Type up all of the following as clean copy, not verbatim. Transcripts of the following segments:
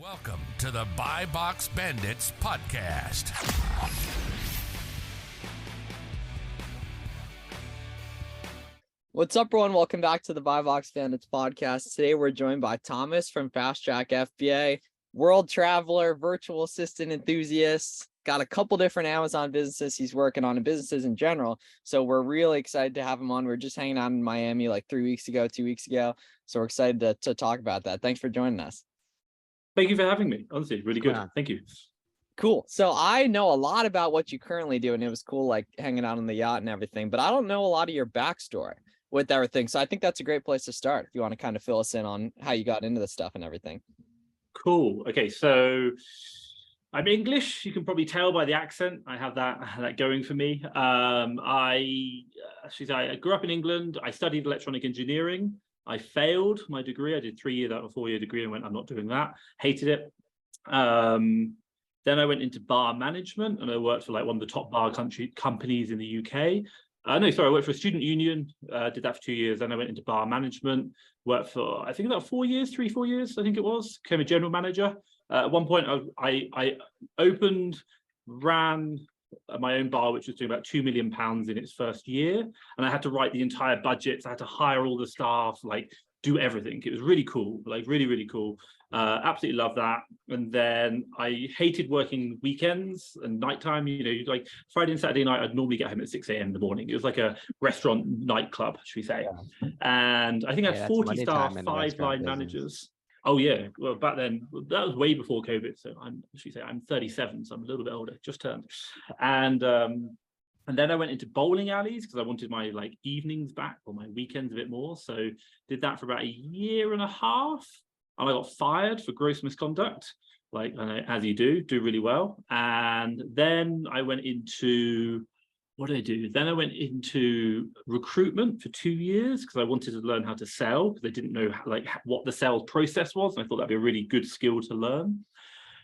Welcome to the Buy Box Bandits podcast. What's up, everyone? Welcome back to the Buy Box Bandits podcast. Today, we're joined by Thomas from FastTrackFBA, world traveler, virtual assistant enthusiast, got a couple different Amazon businesses he's working on and businesses in general. So we're really excited to have him on. We were just hanging out in Miami like 2 weeks ago. So we're excited to talk about that. Thanks for joining us. Thank you for having me. Honestly, really good. Yeah. Thank you. Cool. So I know a lot about what you currently do, and it was cool, like hanging out on the yacht and everything, but I don't know a lot of your backstory with everything. So I think that's a great place to start if you want to kind of fill us in on how you got into this stuff and everything. Cool. Okay, so I'm English. You can probably tell by the accent. I have that going for me. I grew up in England. I studied electronic engineering. I failed my degree. I did 3 years out of a 4-year degree and went, I'm not doing that. Hated it. Then I went into bar management and I worked for like one of the top bar companies in the UK. I worked for a student union, did that for 2 years. Then I went into bar management, worked for, I think about 4 years, 3-4 years, I think it was, became a general manager. At one point, I ran my own bar, which was doing about £2 million in its first year. And I had to write the entire budgets. I had to hire all the staff, like do everything. It was really cool, like really, really cool. Absolutely love that. And then I hated working weekends and nighttime. You know, like Friday and Saturday night, I'd normally get home at 6 a.m. in the morning. It was like a restaurant nightclub, should we say. Yeah. And I think I had 40 staff, 5 line managers. Oh yeah, well back then, that was way before COVID. So I'm 37, so I'm a little bit older, just turned. And then I went into bowling alleys because I wanted my like evenings back or my weekends a bit more. So did that for about 1.5 years, and I got fired for gross misconduct, like as you do really well. And then I went into, what did I do? Then I went into recruitment for 2 years because I wanted to learn how to sell because I didn't know what the sales process was. And I thought that'd be a really good skill to learn.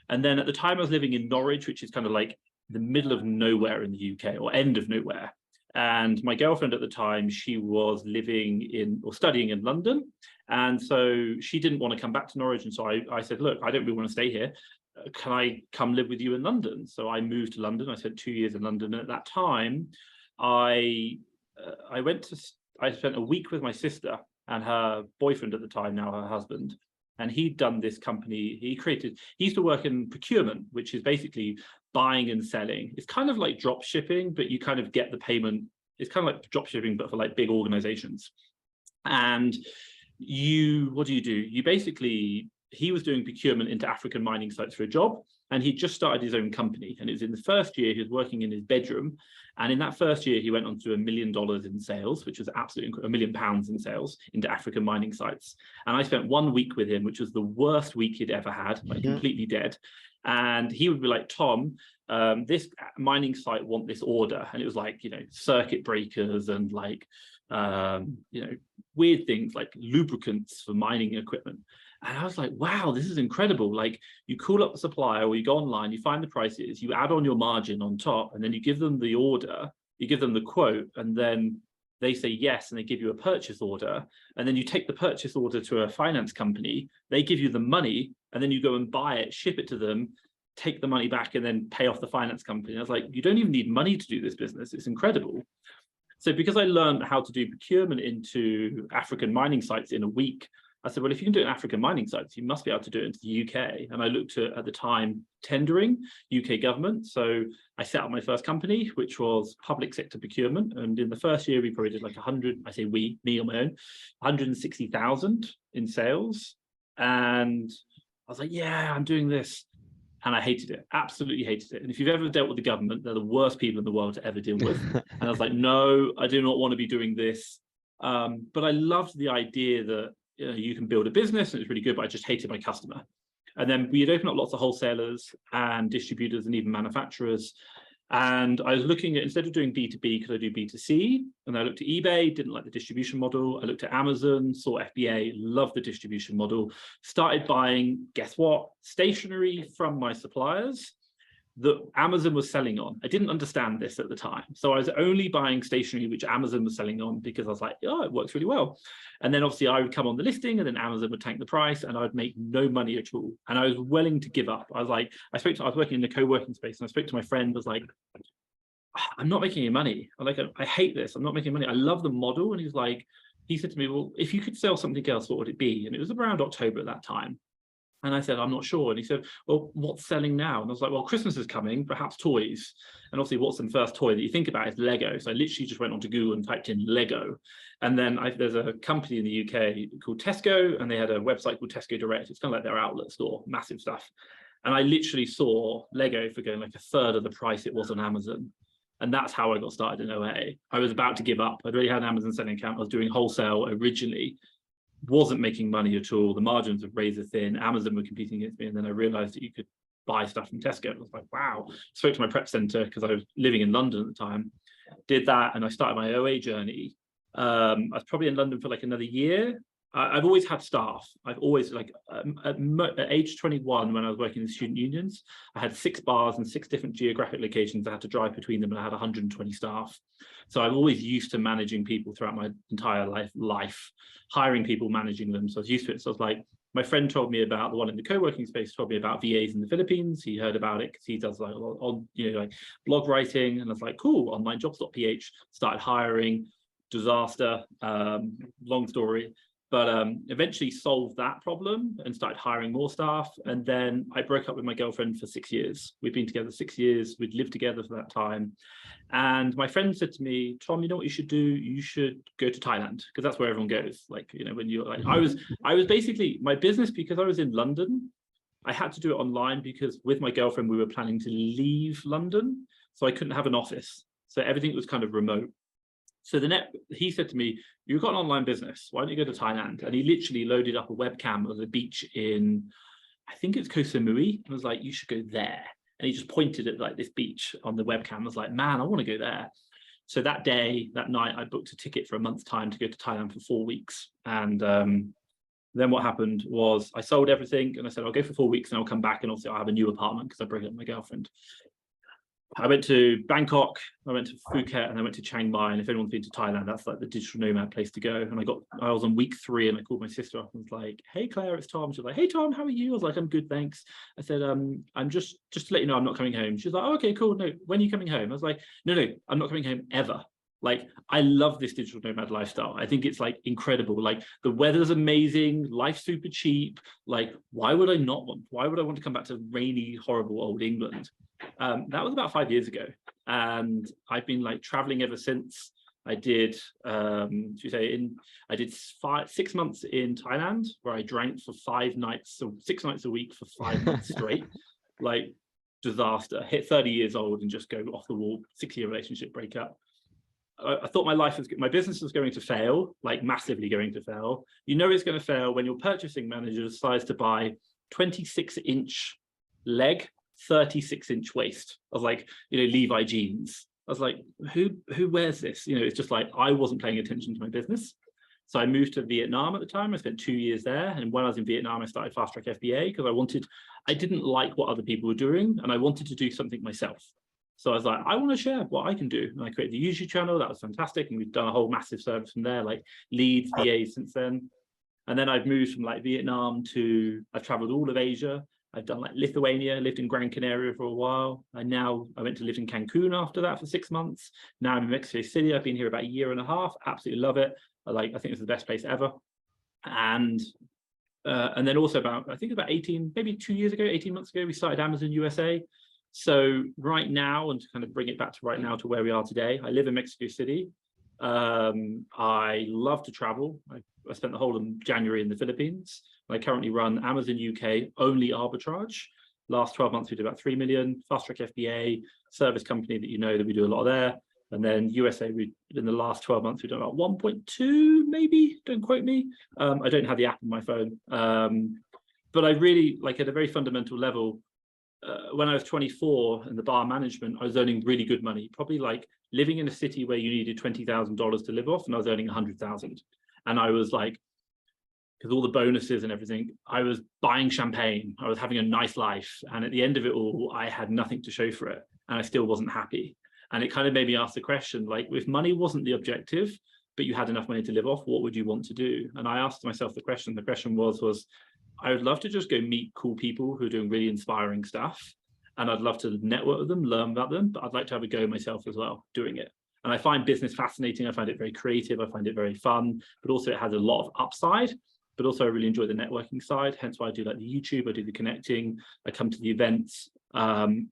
And then at the time I was living in Norwich, which is kind of like the middle of nowhere in the UK or end of nowhere. And my girlfriend at the time, she was living in or studying in London. And so she didn't want to come back to Norwich. And so I said, look, I don't really want to stay here. Can I come live with you in London? So I moved to London. I spent 2 years in London. And at that time, I spent a week with my sister and her boyfriend at the time, now her husband. And he'd done this company. He used to work in procurement, which is basically buying and selling. It's kind of like drop shipping, but you kind of get the payment. It's kind of like drop shipping, but for like big organizations. And what do? You basically, he was doing procurement into African mining sites for a job, and he just started his own company. And it was in the first year he was working in his bedroom. And in that first year, he went on to $1 million in sales, which was absolutely £1 million in sales into African mining sites. And I spent 1 week with him, which was the worst week he'd ever had, like completely dead. And he would be like, Tom, this mining site want this order. And it was like, you know, circuit breakers and like, you know, weird things like lubricants for mining equipment. And I was like, wow, this is incredible. Like you call up the supplier or you go online, you find the prices, you add on your margin on top, and then you give them the order, you give them the quote, and then they say yes, and they give you a purchase order. And then you take the purchase order to a finance company, they give you the money, and then you go and buy it, ship it to them, take the money back, and then pay off the finance company. And I was like, you don't even need money to do this business. It's incredible. So because I learned how to do procurement into African mining sites in a week, I said, well, if you can do it in African mining sites, you must be able to do it into the UK. And I looked at the time, tendering, UK government. So I set up my first company, which was public sector procurement. And in the first year, we probably did like 100, I say we, me on my own, 160,000 in sales. And I was like, yeah, I'm doing this. And I hated it, absolutely hated it. And if you've ever dealt with the government, they're the worst people in the world to ever deal with. And I was like, no, I do not want to be doing this. But I loved the idea that you can build a business and it's really good, but I just hated my customer. And then we'd open up lots of wholesalers and distributors and even manufacturers. And I was looking at, instead of doing B2B, could I do B2C? And I looked at eBay, didn't like the distribution model. I looked at Amazon, saw FBA, loved the distribution model, started buying, guess what? Stationery from my suppliers. that Amazon was selling on. I didn't understand this at the time. So I was only buying stationery which Amazon was selling on because I was like, oh, it works really well. And then obviously I would come on the listing and then Amazon would tank the price and I'd make no money at all. And I was willing to give up. I was like, I was working in the co-working space and I spoke to my friend, was like, I'm not making any money. I hate this. I'm not making money. I love the model. And he said to me, well, if you could sell something else, what would it be? And it was around October at that time. And I said, I'm not sure. And he said, well, what's selling now? And I was like, well, Christmas is coming, perhaps toys. And obviously, what's the first toy that you think about is Lego. So I literally just went onto Google and typed in Lego. And then there's a company in the UK called Tesco, and they had a website called Tesco Direct. It's kind of like their outlet store, massive stuff. And I literally saw Lego for going like a third of the price it was on Amazon. And that's how I got started in OA. I was about to give up. I'd already had an Amazon selling account. I was doing wholesale originally. Wasn't making money at all. The margins were razor thin. Amazon were competing against me, and then I realized that you could buy stuff from Tesco. I was like, wow. Spoke to my prep center because I was living in London at the time. Did that, and I started my OA journey. I was probably in London for like another year. I've always had staff. I've always at age 21, when I was working in student unions, I had 6 bars and 6 different geographic locations. I had to drive between them, and I had 120 staff. So I'm always used to managing people throughout my entire life, hiring people, managing them. So I was used to it. So I was like, my friend told me about the one in the co-working space, told me about VAs in the Philippines. He heard about it because he does like on like blog writing, and I was like, cool. Onlinejobs.ph, started hiring. Disaster, long story. But eventually solved that problem and started hiring more staff. And then I broke up with my girlfriend for 6 years. We'd been together 6 years. We'd lived together for that time. And my friend said to me, Tom, you know what you should do? You should go to Thailand, because that's where everyone goes. Like, when you're like, I was basically, my business, because I was in London, I had to do it online because with my girlfriend, we were planning to leave London. So I couldn't have an office. So everything was kind of remote. So he said to me, you've got an online business, why don't you go to Thailand? And he literally loaded up a webcam of the beach in, I think it's Koh Samui, and was like, you should go there. And he just pointed at like this beach on the webcam. I was like, man, I want to go there. So that night, I booked a ticket for a month's time to go to Thailand for 4 weeks. And then what happened was I sold everything and I said, I'll go for 4 weeks and I'll come back, and also I'll have a new apartment because I broke up with my girlfriend. I went to Bangkok, I went to Phuket, and I went to Chiang Mai. And if anyone's been to Thailand, that's like the digital nomad place to go. And I was on week 3, and I called my sister up and was like, hey, Claire, it's Tom. She was like, hey, Tom, how are you? I was like, I'm good, thanks. I said, I'm just to let you know, I'm not coming home. She was like, oh, okay, cool. No, when are you coming home? I was like, no, I'm not coming home ever. Like, I love this digital nomad lifestyle. I think it's like incredible. Like, the weather's amazing, life's super cheap. Like, why would I want to come back to rainy, horrible old England? That was about 5 years ago, and I've been like traveling ever since. I did 6 months in Thailand, where I drank for 5 nights, so 6 nights a week for 5 months straight. Like, disaster. Hit 30 years old and just go off the wall. 6-year relationship breakup. I thought my business was going to fail, like massively going to fail. It's going to fail when your purchasing manager decides to buy 26-inch leg, 36-inch waist of like, Levi jeans. I was like, who wears this? It's just like, I wasn't paying attention to my business. So I moved to Vietnam at the time. I spent 2 years there. And when I was in Vietnam, I started FastTrackFBA because I didn't like what other people were doing, and I wanted to do something myself. So I was like, I want to share what I can do. And I created the YouTube channel. That was fantastic. And we've done a whole massive service from there, like leads, VAs since then. And then I've moved from like Vietnam I've traveled all of Asia. I've done like Lithuania, lived in Gran Canaria for a while. I went to live in Cancun after that for 6 months. Now I'm in Mexico City. I've been here about 1.5 years. Absolutely love it. I think it's the best place ever. And then also about 18 months ago, we started Amazon USA. So right now, and to kind of bring it back to right now to where we are today, I live in Mexico City. I love to travel. I spent the whole of January in the Philippines. I currently run Amazon UK only arbitrage. Last 12 months, we did about 3 million. FastTrackFBA, service company that we do a lot there. And then USA, in the last 12 months, we've done about 1.2, maybe, don't quote me. I don't have the app on my phone. But I really, at a very fundamental level, when I was 24 in the bar management, I was earning really good money, probably like living in a city where you needed $20,000 to live off, and I was earning 100,000. And I was like, because all the bonuses and everything, I was buying champagne, I was having a nice life, and at the end of it all, I had nothing to show for it, and I still wasn't happy. And it kind of made me ask the question, like, if money wasn't the objective, but you had enough money to live off, what would you want to do? And I asked myself the question. The question was, I would love to just go meet cool people who are doing really inspiring stuff, and I'd love to network with them, learn about them, but I'd like to have a go myself as well doing it. And I find business fascinating. I find it very creative. I find it very fun, but also it has a lot of upside. But also I really enjoy the networking side. Hence why I do like the YouTube, I do the connecting, I come to the events, and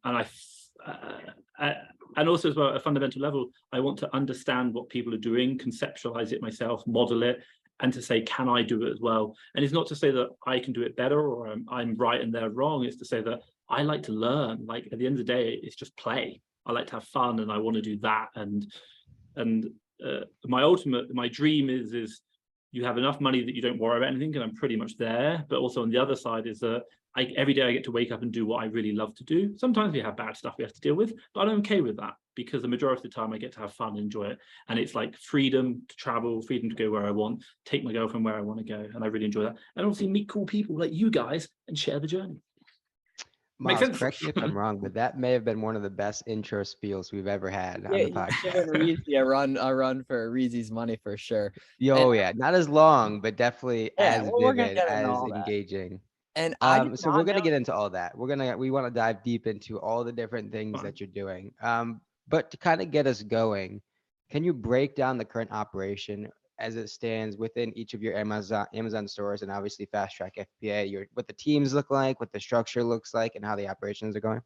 also as well at a fundamental level, I want to understand what people are doing, conceptualize it myself, model it, and to say, can I do it as well? And it's not to say that I can do it better or I'm right and they're wrong. It's to say that I like to learn. Like at the end of the day, it's just play. I like to have fun, and I want to do that. And my dream is you have enough money that you don't worry about anything, and I'm pretty much there. But also on the other side is that every day I get to wake up and do what I really love to do. Sometimes we have bad stuff we have to deal with, but I'm okay with that, because the majority of the time I get to have fun and enjoy it. And it's like freedom to travel, freedom to go where I want, take my girlfriend where I want to go. And I really enjoy that. And obviously meet cool people like you guys and share the journey. Miles, correct me if I'm wrong, but that may have been one of the best intro spiels we've ever had on the podcast. I run for Reezy's money for sure. Yeah, not as long, but definitely as vivid, as engaging. And so we're gonna get into all that. We want to dive deep into all the different things that you're doing. But to kind of get us going, can you break down the current operation as it stands within each of your Amazon stores, and obviously FastTrackFBA, what the teams look like, what the structure looks like, and how the operations are going?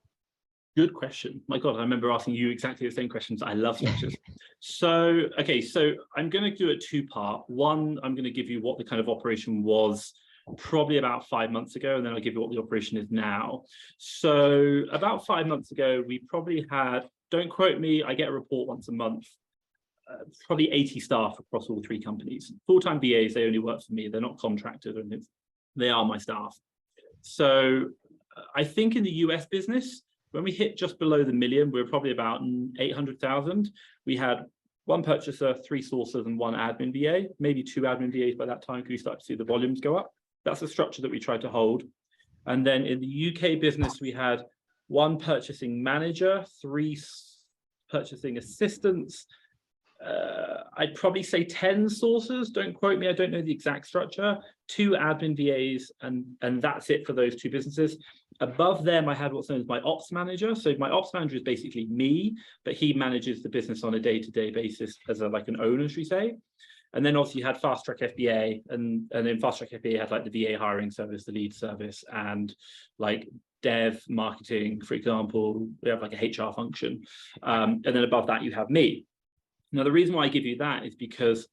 Good question. My God, I remember asking you exactly the same questions. I love structures. So I'm going to do a two-part. One, I'm going to give you what the kind of operation was probably about 5 months ago, and then I'll give you what the operation is now. So about 5 months ago, we probably had, don't quote me, I get a report once a month, probably 80 staff across all three companies. Full-time VAs, they only work for me. They're not contracted, and they are my staff. So I think in the US business, when we hit just below the million, we were probably about 800,000. We had one purchaser, 3 sourcers, and 1 admin VA, maybe 2 admin VAs by that time, because we started to see the volumes go up. That's the structure that we tried to hold. And then in the UK business, we had 1 purchasing manager, 3 purchasing assistants, I'd probably say 10 sourcers, don't quote me, I don't know the exact structure, 2 admin VAs, and that's it for those 2 businesses. Above them, I had what's known as my ops manager. So my ops manager is basically me, but he manages the business on a day-to-day basis as like an owner, should we say. And then obviously you had FastTrackFBA, and then FastTrackFBA had like the VA hiring service, the lead service, and like dev, marketing, for example. We have like a HR function. And then above that, you have me. Now, the reason why I give you that is because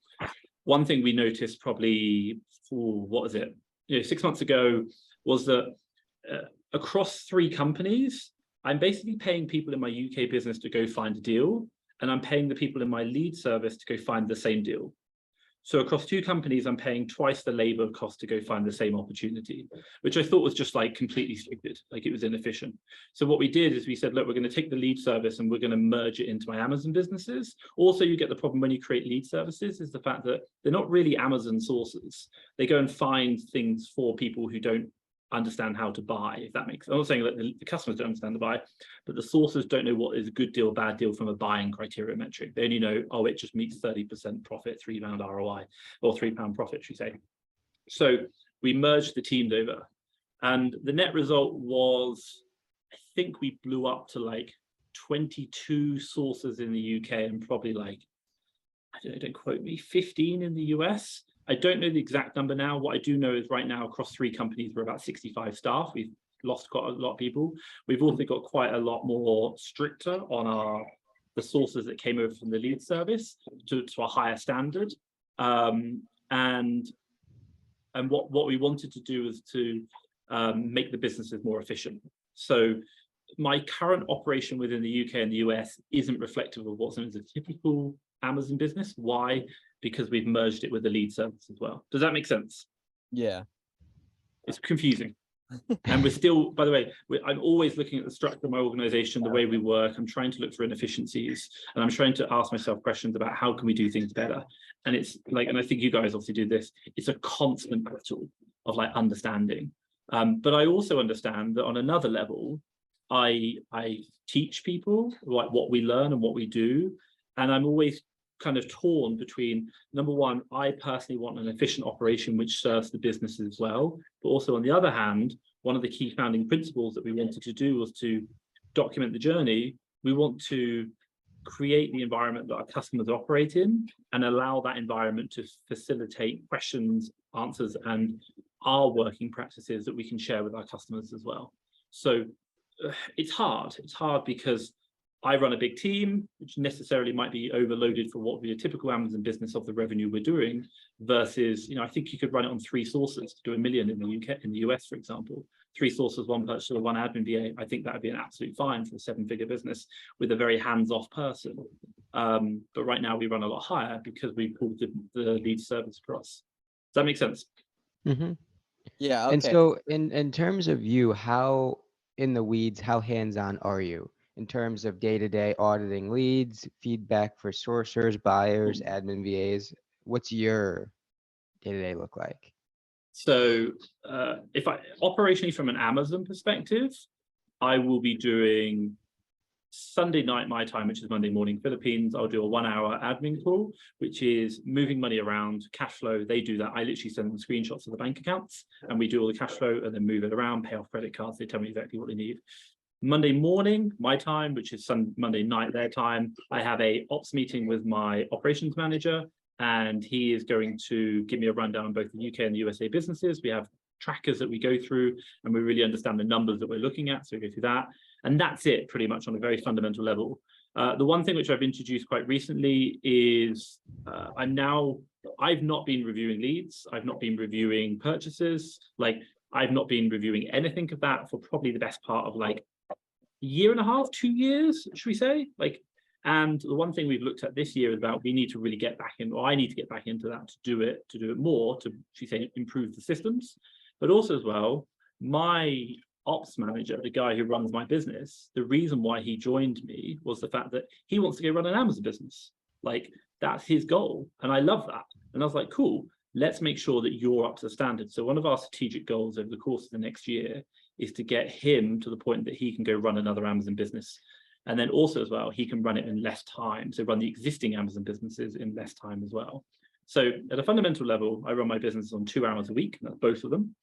one thing we noticed probably, 6 months ago, was that across 3 companies, I'm basically paying people in my UK business to go find a deal, and I'm paying the people in my lead service to go find the same deal. So across 2 companies, I'm paying twice the labor cost to go find the same opportunity, which I thought was just like completely stupid, like it was inefficient. So what we did is we said, look, we're going to take the lead service and we're going to merge it into my Amazon businesses. Also, you get the problem when you create lead services is the fact that they're not really Amazon sources. They go and find things for people who don't understand how to buy, if that makes sense. I'm not saying that the customers don't understand the buy, but the sources don't know what is a good deal, bad deal from a buying criteria metric. They only know, oh, it just meets 30% profit, £3 ROI, or £3 profit, should we say. So we merged the teams over, and the net result was, I think we blew up to like 22 sources in the UK and probably like, I don't know, don't quote me, 15 in the US. I don't know the exact number now. What I do know is right now across 3 companies, we're about 65 staff. We've lost quite a lot of people. We've also got quite a lot more stricter on the sources that came over from the lead service to a higher standard. And what we wanted to do was to make the businesses more efficient. So my current operation within the UK and the US isn't reflective of what's known as a typical Amazon business. Why? Because we've merged it with the lead service as well. Does that make sense? Yeah. It's confusing. And we're still, by the way, I'm always looking at the structure of my organization, the way we work. I'm trying to look for inefficiencies, and I'm trying to ask myself questions about how can we do things better. And it's like, and I think you guys obviously do this, it's a constant battle of like understanding. But I also understand that on another level, I teach people like what we learn and what we do. And I'm always kind of torn between, number one, I personally want an efficient operation which serves the business as well. But also on the other hand, one of the key founding principles that we wanted to do was to document the journey. We want to create the environment that our customers operate in and allow that environment to facilitate questions, answers, and our working practices that we can share with our customers as well. So it's hard. It's hard because I run a big team, which necessarily might be overloaded for what would be a typical Amazon business of the revenue we're doing, versus, I think you could run it on 3 sources to do 1 million in the UK, in the US, for example. 3 sources, 1 purchaser, 1 admin VA. I think that would be an absolute fine for a 7-figure business with a very hands-off person. But right now we run a lot higher because we pulled the lead service across. Does that make sense? Mm-hmm. Yeah. Okay. And so in terms of you, how in the weeds, how hands-on are you in terms of day-to-day auditing leads, feedback for sourcers, buyers, admin VAs? What's your day-to-day look like? So if I operationally from an Amazon perspective, I will be doing Sunday night my time, which is Monday morning Philippines. I'll do a 1-hour admin call, which is moving money around, cash flow. They do that. I literally send them screenshots of the bank accounts and we do all the cash flow and then move it around, pay off credit cards. They tell me exactly what they need. Monday morning, my time, which is Monday night their time, I have a ops meeting with my operations manager, and he is going to give me a rundown on both the UK and the USA businesses. We have trackers that we go through and we really understand the numbers that we're looking at. So we go through that. And that's it pretty much on a very fundamental level. The one thing which I've introduced quite recently is I've not been reviewing leads. I've not been reviewing purchases. Like I've not been reviewing anything of that for probably the best part of like a year and a half, 2 years, should we say? And the one thing we've looked at this year is about we need to really get back in, or I need to get back into that to do it more, to, should we say, improve the systems. But also as well, my ops manager, the guy who runs my business, the reason why he joined me was the fact that he wants to go run an Amazon business. Like that's his goal. And I love that. And I was like, cool, let's make sure that you're up to the standard. So one of our strategic goals over the course of the next year is to get him to the point that he can go run another Amazon business. And then also as well, he can run it in less time. So run the existing Amazon businesses in less time as well. So at a fundamental level, I run my business on 2 hours a week. That's both of them.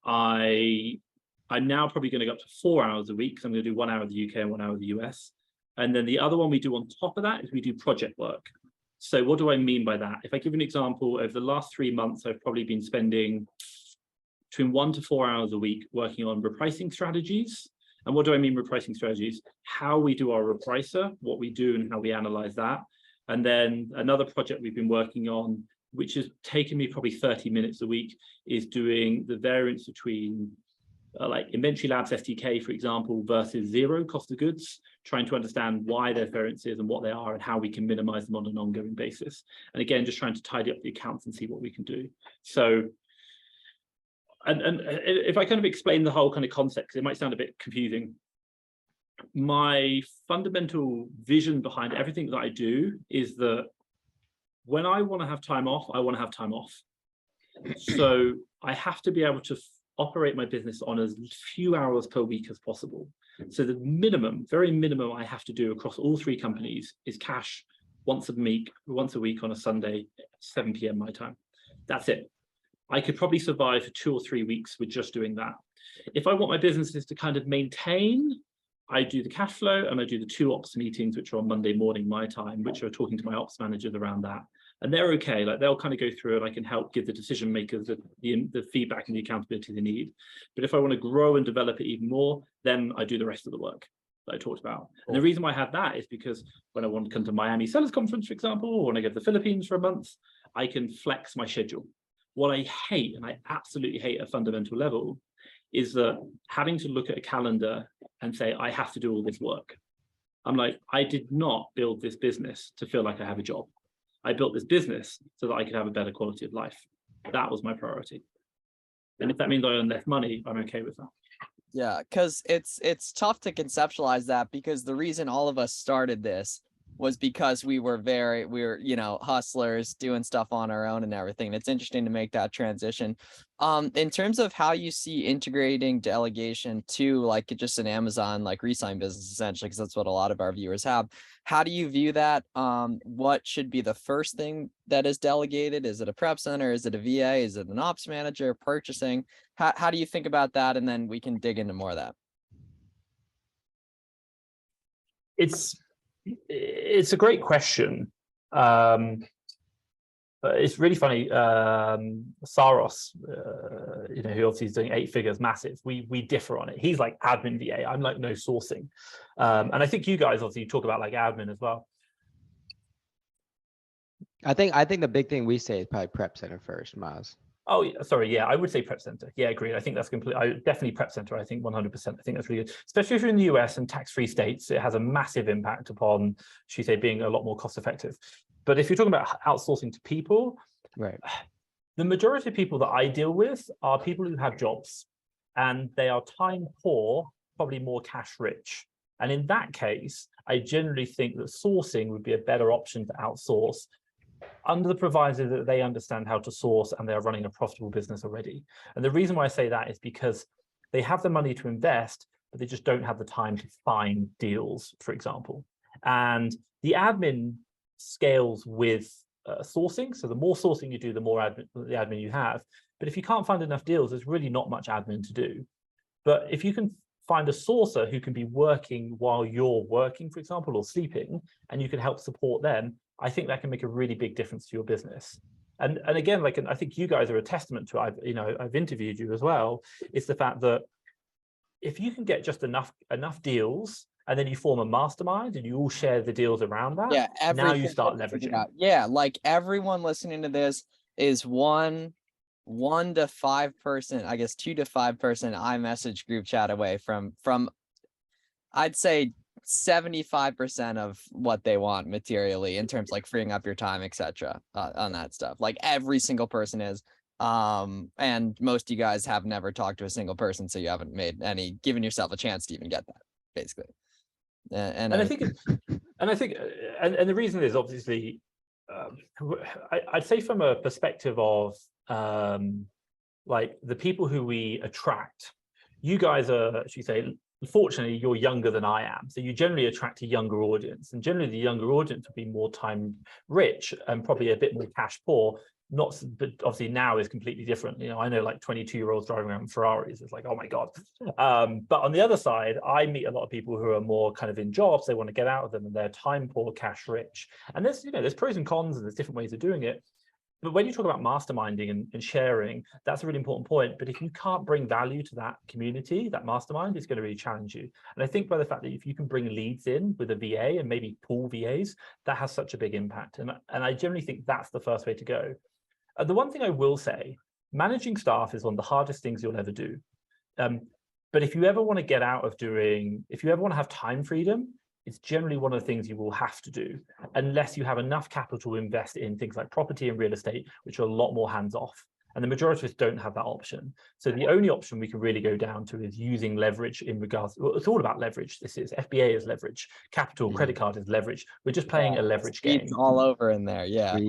I'm now probably going to go up to 4 hours a week because I'm going to do 1 hour of the UK and 1 hour of the US. And then the other one we do on top of that is we do project work. So what do I mean by that? If I give you an example, over the last 3 months, I've probably been spending between 1 to 4 hours a week working on repricing strategies. And what do I mean repricing strategies? How we do our repricer, what we do and how we analyze that. And then another project we've been working on, which has taken me probably 30 minutes a week, is doing the variance between like Inventory Labs SDK, for example, versus zero cost of goods, trying to understand why there's variances and what they are and how we can minimize them on an ongoing basis. And again, just trying to tidy up the accounts and see what we can do. So, and if I kind of explain the whole kind of concept, because it might sound a bit confusing, my fundamental vision behind everything that I do is that when I want to have time off, I want to have time off. So I have to be able to operate my business on as few hours per week as possible. So the minimum, very minimum I have to do across all 3 companies is cash once a week on a Sunday, 7 p.m. my time. That's it. I could probably survive for 2 or 3 weeks with just doing that. If I want my businesses to kind of maintain, I do the cash flow and I do the 2 ops meetings, which are on Monday morning my time, which are talking to my ops managers around that. And they're okay, like they'll kind of go through and I can help give the decision makers the feedback and the accountability they need. But if I want to grow and develop it even more, then I do the rest of the work that I talked about. And the reason why I have that is because when I want to come to Miami Sellers Conference, for example, or when I go to the Philippines for a month, I can flex my schedule. What I hate, and I absolutely hate at a fundamental level, is that having to look at a calendar and say, I have to do all this work. I'm like, I did not build this business to feel like I have a job. I built this business so that I could have a better quality of life. That was my priority. And if that means I earn less money, I'm okay with that. Yeah, because it's tough to conceptualize that, because the reason all of us started this was because we were hustlers doing stuff on our own and everything. And it's interesting to make that transition. In terms of how you see integrating delegation to like just an Amazon like reselling business, essentially, because that's what a lot of our viewers have. How do you view that? What should be the first thing that is delegated? Is it a prep center? Is it a VA? Is it an ops manager? Purchasing? How do you think about that? And then we can dig into more of that. It's a great question. It's really funny. Saros, who obviously is doing 8 figures, massive. We differ on it. He's like admin VA. I'm like no sourcing. And I think you guys obviously talk about like admin as well. I think the big thing we say is probably prep center first, Miles. Oh, yeah, sorry. Yeah, I would say prep center. Yeah, agreed. I think that's definitely prep center. I think 100%. I think that's really good, especially if you're in the US and tax-free states. It has a massive impact upon, should we say, being a lot more cost effective. But if you're talking about outsourcing to people, right, the majority of people that I deal with are people who have jobs and they are time poor, probably more cash rich. And in that case, I generally think that sourcing would be a better option to outsource, under the proviso that they understand how to source and they're running a profitable business already. And the reason why I say that is because they have the money to invest, but they just don't have the time to find deals, for example. And the admin scales with sourcing. So the more sourcing you do, the more admin you have. But if you can't find enough deals, there's really not much admin to do. But if you can find a sourcer who can be working while you're working, for example, or sleeping, and you can help support them, I think that can make a really big difference to your business. And again, like, I think you guys are a testament to, I've interviewed you as well. It's the fact that if you can get just enough deals, and then you form a mastermind and you all share the deals around that, yeah, now you start leveraging. Yeah, like everyone listening to this is one to 5 person, I guess 2 to 5 person iMessage group chat away from I'd say 75% of what they want materially in terms like freeing up your time, etc. On that stuff. Like every single person is. And most of you guys have never talked to a single person, so you haven't given yourself a chance to even get that, basically. And I think the reason is obviously, I'd say from a perspective of like the people who we attract, you guys are, should we say, fortunately, you're younger than I am. So you generally attract a younger audience, and generally the younger audience will be more time rich and probably a bit more cash poor. But obviously now is completely different. I know like 22-year-olds driving around Ferraris. It's like, oh my God. But on the other side, I meet a lot of people who are more kind of in jobs. They want to get out of them and they're time poor, cash rich. And there's pros and cons and there's different ways of doing it. But when you talk about masterminding and sharing, that's a really important point. But if you can't bring value to that community, that mastermind is going to really challenge you. And I think by the fact that if you can bring leads in with a VA and maybe pool VAs, that has such a big impact. And I generally think that's the first way to go. The one thing I will say, managing staff is one of the hardest things you'll ever do. But if you ever want to get out of if you ever want to have time freedom, it's generally one of the things you will have to do, unless you have enough capital to invest in things like property and real estate, which are a lot more hands-off. And the majority of us don't have that option. So the only option we can really go down to is using leverage in regards, well, it's all about leverage. This is FBA is leverage, capital, credit card is leverage. We're just playing a leverage game. All over in there, yeah.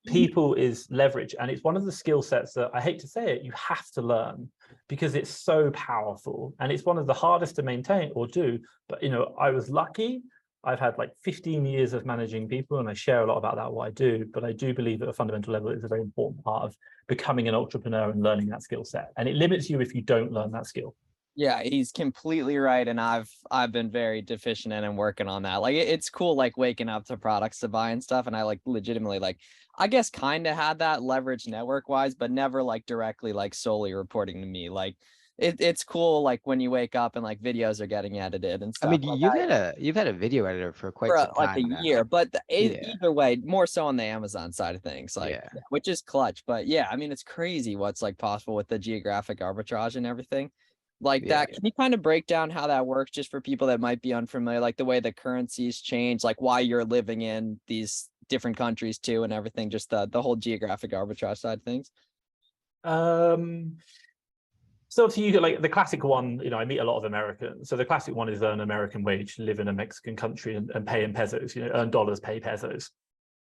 People is leverage. And it's one of the skill sets that, I hate to say it, you have to learn because it's so powerful. And it's one of the hardest to maintain or do. But, I was lucky. I've had like 15 years of managing people, and I share a lot about that, what I do, but I do believe at a fundamental level, it's a very important part of becoming an entrepreneur and learning that skill set. And it limits you if you don't learn that skill. Yeah, he's completely right. And I've been very deficient in and working on that. Like, it's cool, like waking up to products to buy and stuff. And I like legitimately, like, I guess kind of had that leverage network wise, but never like directly, like solely reporting to me. Like, it's cool, like when you wake up and like videos are getting edited and stuff. I mean, you've had a video editor for quite some time, like a now. year, but either way, more so on the Amazon side of things, like which is clutch. But yeah, I mean, it's crazy what's like possible with the geographic arbitrage and everything like that. Can you kind of break down how that works, just for people that might be unfamiliar, like the way the currencies change, like why you're living in these different countries too, and everything, just the whole geographic arbitrage side of things? So obviously you get like the classic one, I meet a lot of Americans. So the classic one is earn American wage, live in a Mexican country and pay in pesos, earn dollars, pay pesos.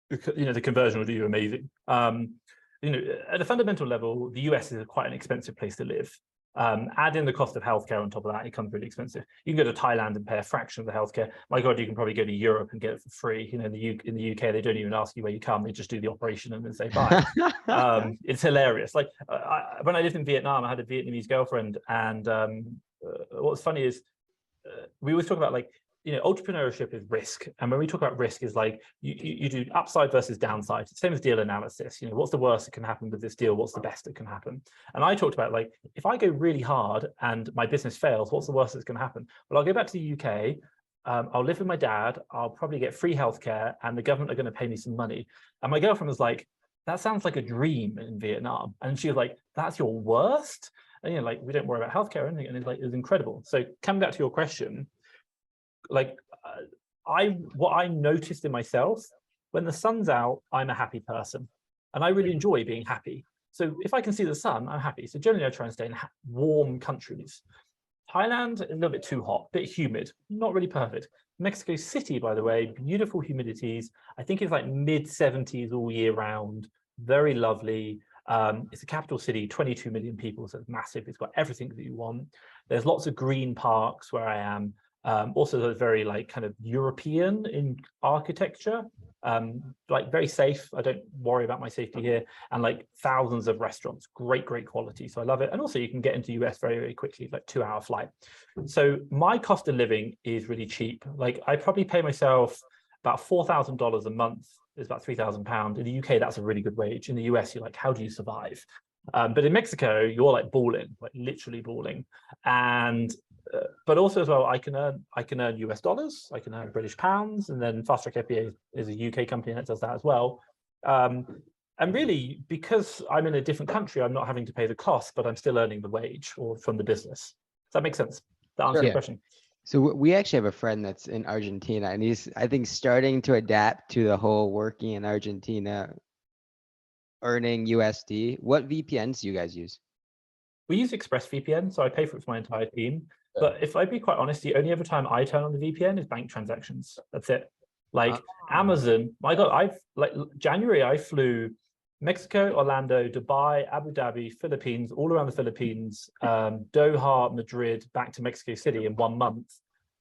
The conversion will do you amazing. At a fundamental level, the US is quite an expensive place to live. Add in the cost of healthcare on top of that, it becomes really expensive. You can go to Thailand and pay a fraction of the healthcare. My God, you can probably go to Europe and get it for free. In the UK, they don't even ask you where you come; they just do the operation and then say bye. It's hilarious. Like when I lived in Vietnam, I had a Vietnamese girlfriend, and what's funny is we always talk about like entrepreneurship is risk, and when we talk about risk is like you do upside versus downside. Same as deal analysis. What's the worst that can happen with this deal? What's the best that can happen? And I talked about like if I go really hard and my business fails, what's the worst that's going to happen? Well, I'll go back to the UK. I'll live with my dad. I'll probably get free healthcare, and the government are going to pay me some money. And my girlfriend was like, "That sounds like a dream in Vietnam." And she was like, "That's your worst?" And like we don't worry about healthcare or anything, and it's incredible. So coming back to your question. Like what I noticed in myself, when the sun's out, I'm a happy person, and I really enjoy being happy. So if I can see the sun, I'm happy. So generally I try and stay in warm countries. Thailand, a little bit too hot, a bit humid, not really perfect. Mexico City, by the way, beautiful humidities. I think it's like mid-70s all year round, very lovely. It's a capital city, 22 million people, so it's massive. It's got everything that you want. There's lots of green parks where I am. Also, it's very like kind of European in architecture, like very safe. I don't worry about my safety here, and like thousands of restaurants, great quality. So I love it. And also you can get into US very quickly, like 2-hour flight. So my cost of living is really cheap. Like I probably pay myself about $4,000 a month. It's about £3,000. In the UK, that's a really good wage. In the US, you're like, how do you survive? But in Mexico, you're like balling, like literally balling. And but also as well, I can earn US dollars, I can earn British pounds, and then FastTrackFBA is a UK company that does that as well. And really, because I'm in a different country, I'm not having to pay the cost, but I'm still earning the wage or from the business. Does that make sense? That answers your question. So we actually have a friend that's in Argentina, and he's, I think, starting to adapt to the whole working in Argentina, earning USD. What VPNs do you guys use? We use ExpressVPN, so I pay for it for my entire team. But if I be quite honest, the only other time I turn on the VPN is bank transactions. That's it. Like Amazon, my God, January, I flew Mexico, Orlando, Dubai, Abu Dhabi, Philippines, all around the Philippines, Doha, Madrid, back to Mexico City in 1 month.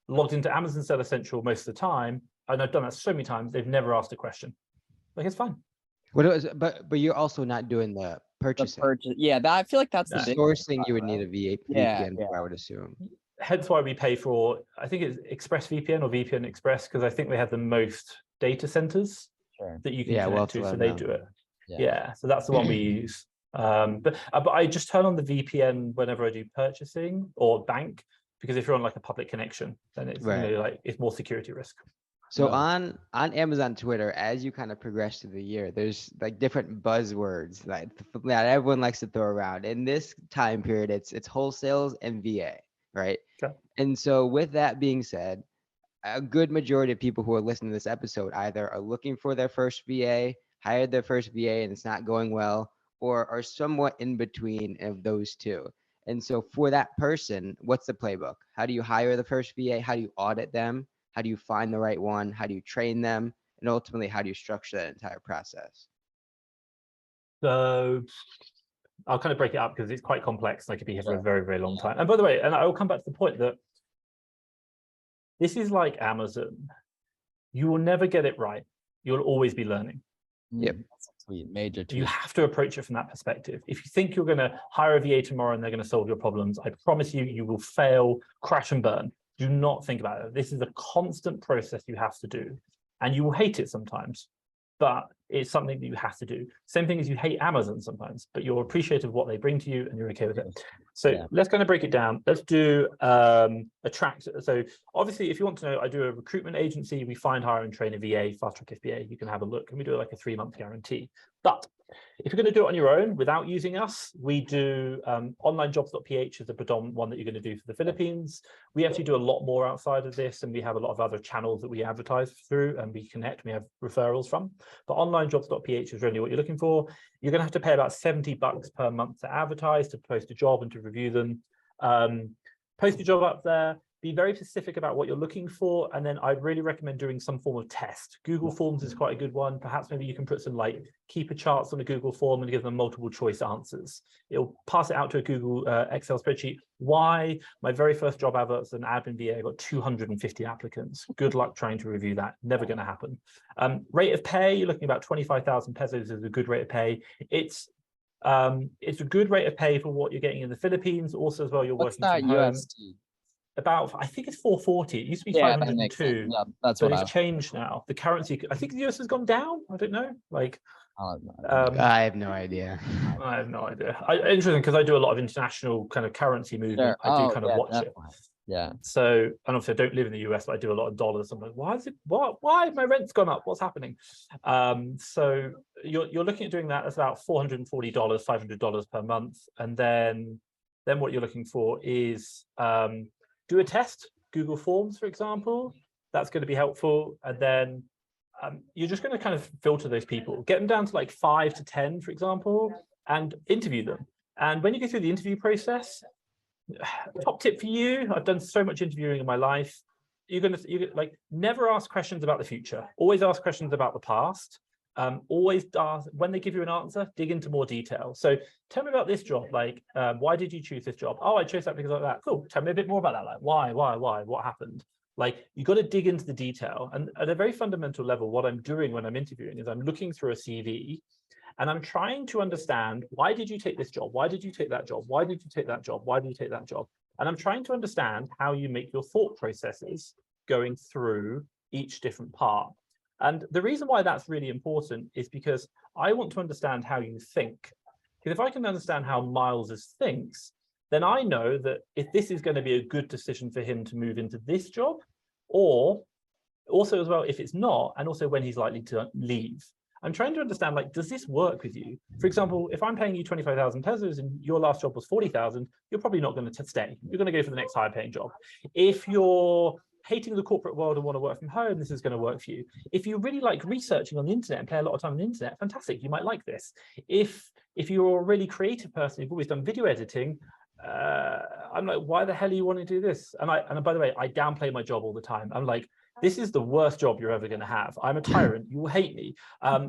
Logged into Amazon Seller Central most of the time, and I've done that so many times, they've never asked a question. Like, it's fine. But you're also not doing the purchasing. I feel like that's the big sourcing. You would need a VPN for, I would assume. Hence why we pay for, I think it's ExpressVPN or VPN Express, because I think they have the most data centers that you can connect to, so they do it. Yeah, so that's the one we use. But I just turn on the VPN whenever I do purchasing or bank, because if you're on like a public connection, then it's like it's more security risk. So on Amazon Twitter, as you kind of progress through the year, there's like different buzzwords that everyone likes to throw around. In this time period, it's wholesales and VA, right? Okay. And so with that being said, a good majority of people who are listening to this episode either are looking for their first VA, hired their first VA and it's not going well, or are somewhat in between of those two. And so for that person, what's the playbook? How do you hire the first VA? How do you audit them? How do you find the right one? How do you train them? And ultimately, how do you structure that entire process? So I'll kind of break it up because it's quite complex and I could be here for a very, very long time. And by the way, and I will come back to the point that this is like Amazon. You will never get it right. You'll always be learning. Yep. Major tweet. You have to approach it from that perspective. If you think you're going to hire a VA tomorrow and they're going to solve your problems, I promise you, you will fail, crash and burn. Do not think about it. This is a constant process you have to do, and you will hate it sometimes, but it's something that you have to do. Same thing as you hate Amazon sometimes, but you're appreciative of what they bring to you and you're okay with it. So let's kind of break it down. Let's do attract. So obviously, if you want to know, I do a recruitment agency. We find, hire, and train a VA, FastTrackFBA. You can have a look, and we do like a 3-month guarantee. But if you're going to do it on your own without using us, we do onlinejobs.ph is the predominant one that you're going to do for the Philippines. We actually do a lot more outside of this, and we have a lot of other channels that we advertise through and we have referrals from. But onlinejobs.ph is really what you're looking for. You're going to have to pay about $70 per month to advertise, to post a job and to review them. Post your job up there. Be very specific about what you're looking for, and then I'd really recommend doing some form of test. Google Forms is quite a good one. Perhaps maybe you can put some like keeper charts on a Google form and give them multiple choice answers. It'll pass it out to a Google Excel spreadsheet. Why? My very first job advert as an admin VA got 250 applicants. Good luck trying to review that. Never going to happen. Rate of pay, you're looking about 25,000 pesos is a good rate of pay. It's a good rate of pay for what you're getting in the Philippines. Also, as well, you're working from home. USD? About, I think it's 440. It used to be 502. Yeah, that's but what it's changed now. The currency, I think the US has gone down. I don't know. Like, I have no idea. I have no idea. Interesting, because I do a lot of international kind of currency movement. Sure. I do kind of watch definitely. it. Yeah. So, and obviously I don't live in the US, but I do a lot of dollars. I'm like, why my rent's gone up? What's happening? So you're looking at doing that. That's about $440, $500 per month. And then what you're looking for is do a test, Google Forms, for example. That's going to be helpful. And then you're just going to kind of filter those people, get them down to like 5 to 10, for example, and interview them. And when you go through the interview process, top tip for you, I've done so much interviewing in my life. You're like, never ask questions about the future. Always ask questions about the past. Always ask, when they give you an answer, dig into more detail. So tell me about this job. Like, why did you choose this job? Oh, I chose that because of that. Cool. Tell me a bit more about that. Like, why, what happened? Like, you got to dig into the detail. And at a very fundamental level, what I'm doing when I'm interviewing is I'm looking through a CV and I'm trying to understand, why did you take this job? Why did you take that job? Why did you take that job? Why did you take that job? And I'm trying to understand how you make your thought processes going through each different part. And the reason why that's really important is because I want to understand how you think. Because if I can understand how Miles thinks, then I know that if this is going to be a good decision for him to move into this job, or also as well, if it's not, and also when he's likely to leave. I'm trying to understand, like, does this work with you? For example, if I'm paying you 25,000 pesos and your last job was 40,000, you're probably not going to stay. You're going to go for the next higher paying job. If you're hating the corporate world and want to work from home, this is going to work for you. If you really like researching on the internet and play a lot of time on the internet, fantastic, you might like this. If you're a really creative person, you've always done video editing, I'm like, why the hell are you wanting to do this? And by the way, I downplay my job all the time. I'm like, this is the worst job you're ever going to have. I'm a tyrant. You will hate me.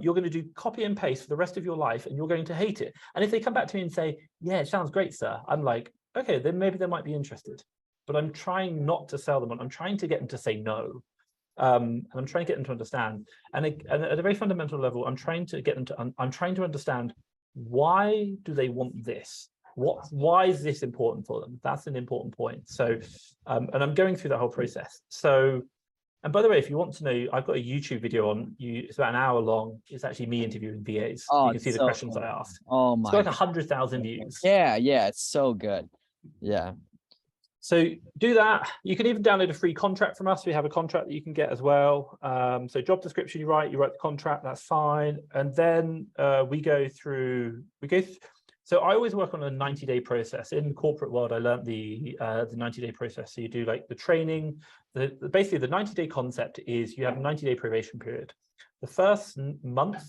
You're going to do copy and paste for the rest of your life, and you're going to hate it. And if they come back to me and say, yeah, it sounds great, sir, I'm like, okay, then maybe they might be interested. But I'm trying not to sell them on. I'm trying to get them to say no. And I'm trying to get them to understand. And at a very fundamental level, I'm trying to get them to, I'm trying to understand, why do they want this? Why is this important for them? That's an important point. So, and I'm going through that whole process. So, and by the way, if you want to know, I've got a YouTube video on you. It's about an hour long. It's actually me interviewing VAs. Oh, you can see the questions I asked. Oh my! It's got like 100,000 views. Yeah, it's so good. Yeah. So do that. You can even download a free contract from us. We have a contract that you can get as well. So job description, you write the contract, that's fine. And then we go through. So I always work on a 90-day process. In the corporate world, I learned the 90-day process. So you do like the training. Basically, the 90-day concept is you have a 90-day probation period. The first month,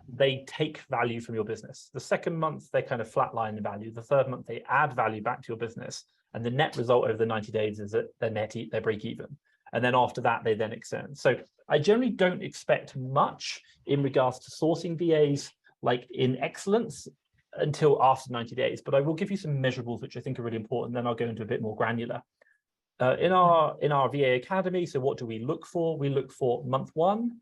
they take value from your business. The second month, they kind of flatline the value. The third month, they add value back to your business. And the net result over the 90 days is that they break even. And then after that, they then extend. So I generally don't expect much in regards to sourcing VAs like in excellence until after 90 days. But I will give you some measurables, which I think are really important. Then I'll go into a bit more granular. In our VA Academy, so what do we look for? We look for month one,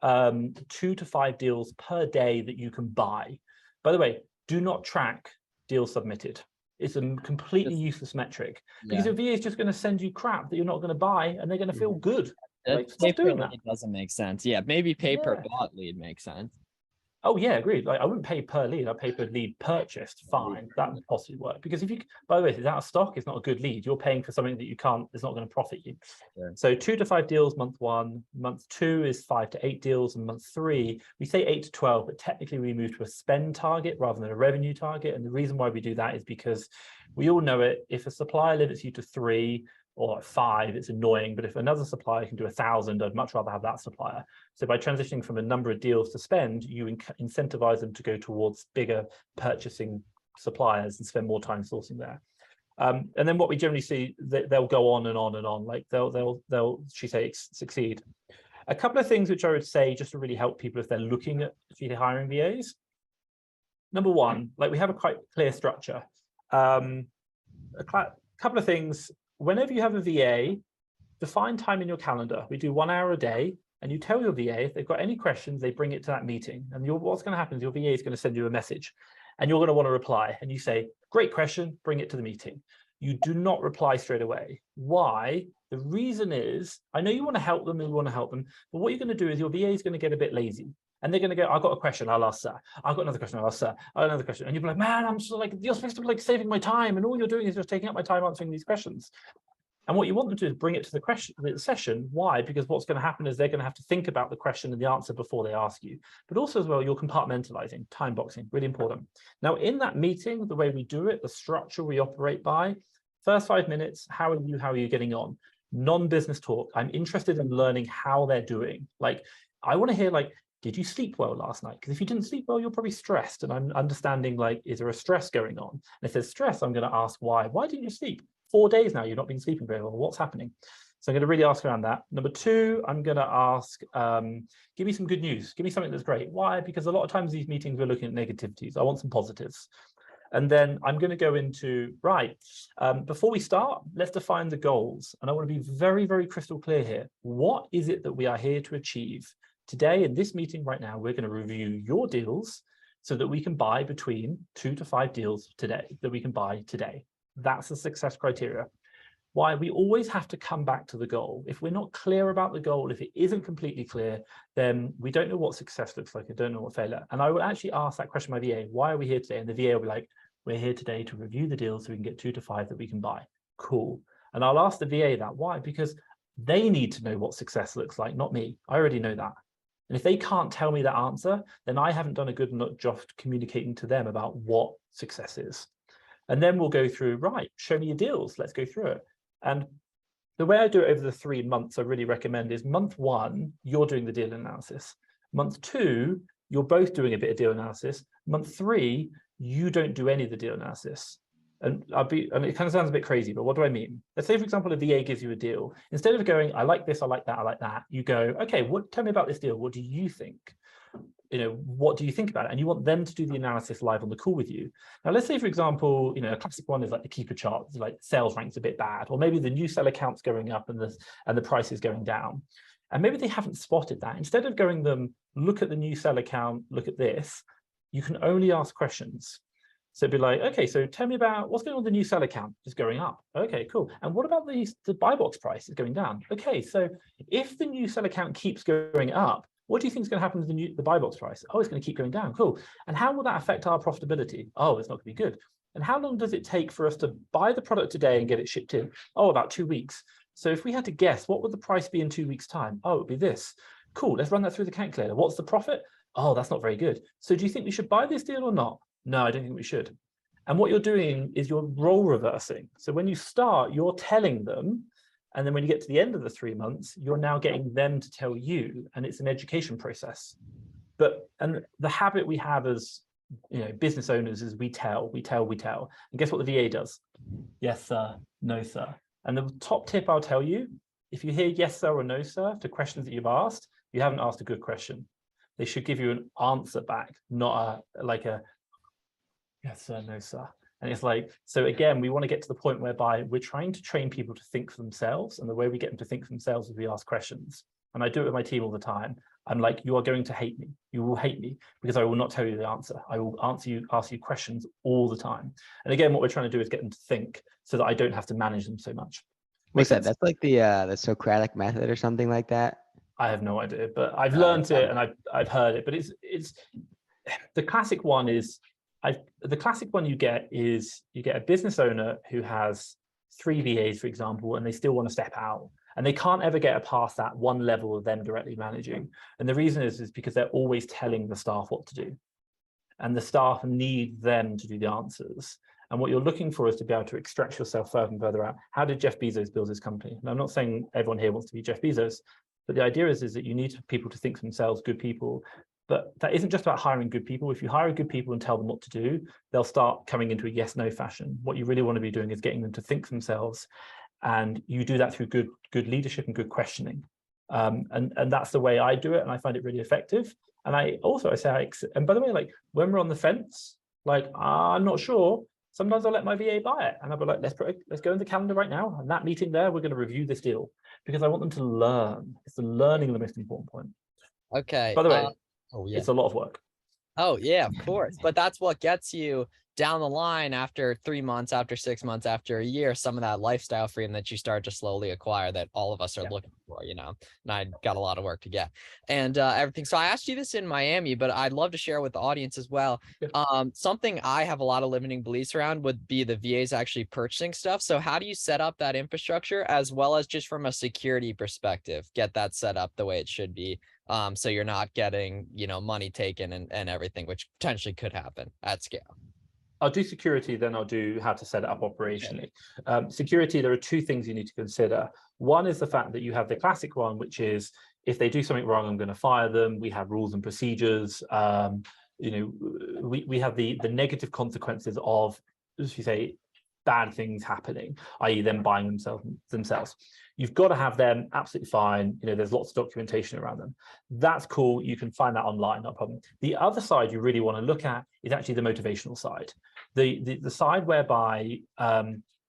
2 to 5 deals per day that you can buy. By the way, do not track deals submitted. It's a completely useless metric because your VA is just going to send you crap that you're not going to buy, and they're going to feel good. Like, stop doing that. It doesn't make sense. Yeah, maybe pay per bot lead makes sense. Oh yeah, agreed. Like I wouldn't pay per lead, I'd pay per lead purchased. Fine, that would possibly work. Because if you, by the way, if it's out of stock, it's not a good lead. You're paying for something that you can't, it's not going to profit you. Yeah. So 2 to 5 deals month 1, month 2 is 5 to 8 deals, and month 3, we say 8 to 12, but technically we move to a spend target rather than a revenue target. And the reason why we do that is because we all know it. If a supplier limits you to 3 or 5, it's annoying. But if another supplier can do 1,000, I'd much rather have that supplier. So by transitioning from a number of deals to spend, you incentivize them to go towards bigger purchasing suppliers and spend more time sourcing there. And then what we generally see, they'll go on and on and on, like they'll succeed. A couple of things which I would say just to really help people if they're looking at hiring VAs. Number one, like we have a quite clear structure. A couple of things. Whenever you have a VA, define time in your calendar. We do 1 hour a day, and you tell your VA if they've got any questions, they bring it to that meeting. And what's going to happen is your VA is going to send you a message, and you're going to want to reply. And you say, great question, bring it to the meeting. You do not reply straight away. Why? The reason is, I know you want to help them and you want to help them, but what you're going to do is your VA is going to get a bit lazy. And they're going to go, I've got a question, I'll ask sir. I've got another question, I'll ask sir. I've got another question. And you'll be like, man, I'm just like, you're supposed to be like saving my time. And all you're doing is just taking up my time answering these questions. And what you want them to do is bring it to the session. Why? Because what's going to happen is they're going to have to think about the question and the answer before they ask you. But also as well, you're compartmentalizing, time boxing, really important. Now in that meeting, the way we do it, the structure we operate by, first 5 minutes, how are you getting on? Non-business talk. I'm interested in learning how they're doing. Like, I want to hear like, did you sleep well last night? Because if you didn't sleep well, you're probably stressed. And I'm understanding like, is there a stress going on? And if there's stress, I'm going to ask why. Why didn't you sleep? 4 days now, you've not been sleeping very well. What's happening? So I'm going to really ask around that. Number 2, I'm going to ask, give me some good news. Give me something that's great. Why? Because a lot of times these meetings, we're looking at negativities. I want some positives. And then I'm going to go into, right, before we start, let's define the goals. And I want to be very, very crystal clear here. What is it that we are here to achieve? Today, in this meeting right now, we're going to review your deals so that we can buy between 2 to 5 deals today, that we can buy today. That's the success criteria. Why? We always have to come back to the goal. If we're not clear about the goal, if it isn't completely clear, then we don't know what success looks like. I don't know what failure. And I will actually ask that question to my VA, why are we here today? And the VA will be like, we're here today to review the deals so we can get 2 to 5 that we can buy. Cool. And I'll ask the VA that. Why? Because they need to know what success looks like, not me. I already know that. And if they can't tell me that answer, then I haven't done a good enough job communicating to them about what success is. And then we'll go through, right, show me your deals. Let's go through it. And the way I do it over the 3 months, I really recommend is month 1, you're doing the deal analysis. Month 2, you're both doing a bit of deal analysis. Month 3, you don't do any of the deal analysis. And it kind of sounds a bit crazy, but what do I mean? Let's say, for example, a VA gives you a deal. Instead of going, I like this, I like that, I like that, you go, okay, tell me about this deal. What do you think? What do you think about it? And you want them to do the analysis live on the call with you. Now, let's say, for example, a classic one is like the keeper chart, like sales ranks a bit bad, or maybe the new seller count's going up and the price is going down. And maybe they haven't spotted that. Instead of going them, look at the new seller count, look at this, you can only ask questions. So it'd be like, okay, so tell me about what's going on with the new seller count is going up. Okay, cool. And what about the buy box price is going down? Okay, so if the new seller count keeps going up, what do you think is going to happen to the buy box price? Oh, it's going to keep going down. Cool. And how will that affect our profitability? Oh, it's not going to be good. And how long does it take for us to buy the product today and get it shipped in? Oh, about 2 weeks. So if we had to guess, what would the price be in 2 weeks' time? Oh, it would be this. Cool. Let's run that through the calculator. What's the profit? Oh, that's not very good. So do you think we should buy this deal or not? No, I don't think we should. And what you're doing is you're role reversing. So when you start, you're telling them, and then when you get to the end of the 3 months, you're now getting them to tell you, and it's an education process. And the habit we have as business owners is we tell. And guess what the VA does? Yes, sir. No, sir. And the top tip I'll tell you, if you hear yes, sir, or no, sir, to questions that you've asked, you haven't asked a good question. They should give you an answer back, not a yes, sir, no, sir. And it's like, so again, we want to get to the point whereby we're trying to train people to think for themselves. And the way we get them to think for themselves is we ask questions. And I do it with my team all the time. I'm like, you are going to hate me. You will hate me because I will not tell you the answer. I will ask you questions all the time. And again, what we're trying to do is get them to think so that I don't have to manage them so much. What's that? That's like the Socratic method or something like that? I have no idea, but I've learned it and I've heard it, but the classic one is, the classic one you get a business owner who has 3 VAs, for example, and they still want to step out. And they can't ever get past that one level of them directly managing. And the reason is because they're always telling the staff what to do. And the staff need them to do the answers. And what you're looking for is to be able to extract yourself further and further out. How did Jeff Bezos build his company? And I'm not saying everyone here wants to be Jeff Bezos, but the idea is that you need people to think for themselves, good people. But that isn't just about hiring good people. If you hire good people and tell them what to do, they'll start coming into a yes-no fashion. What you really want to be doing is getting them to think for themselves. And you do that through good leadership and good questioning. And that's the way I do it. And I find it really effective. And and by the way, like when we're on the fence, like, I'm not sure, sometimes I'll let my VA buy it. And I'll be like, let's go in the calendar right now. And that meeting there, we're going to review this deal because I want them to learn. It's the learning the most important point. Okay. By the way, it's a lot of work. Oh, yeah, of course. But that's what gets you down the line after 3 months, after 6 months, after a year, some of that lifestyle freedom that you start to slowly acquire that all of us are looking for, and I got a lot of work to get and everything. So I asked you this in Miami, but I'd love to share with the audience as well. Something I have a lot of limiting beliefs around would be the VAs actually purchasing stuff. So how do you set up that infrastructure as well as just from a security perspective, get that set up the way it should be? So you're not getting, money taken and everything, which potentially could happen at scale. I'll do security, then I'll do how to set it up operationally. Security, there are 2 things you need to consider. One is the fact that you have the classic one, which is if they do something wrong, I'm going to fire them. We have rules and procedures. We have the negative consequences of, as you say, bad things happening, i.e. them buying themselves. You've got to have them absolutely fine. There's lots of documentation around them. That's cool. You can find that online, no problem. The other side you really want to look at is actually the motivational side. The side whereby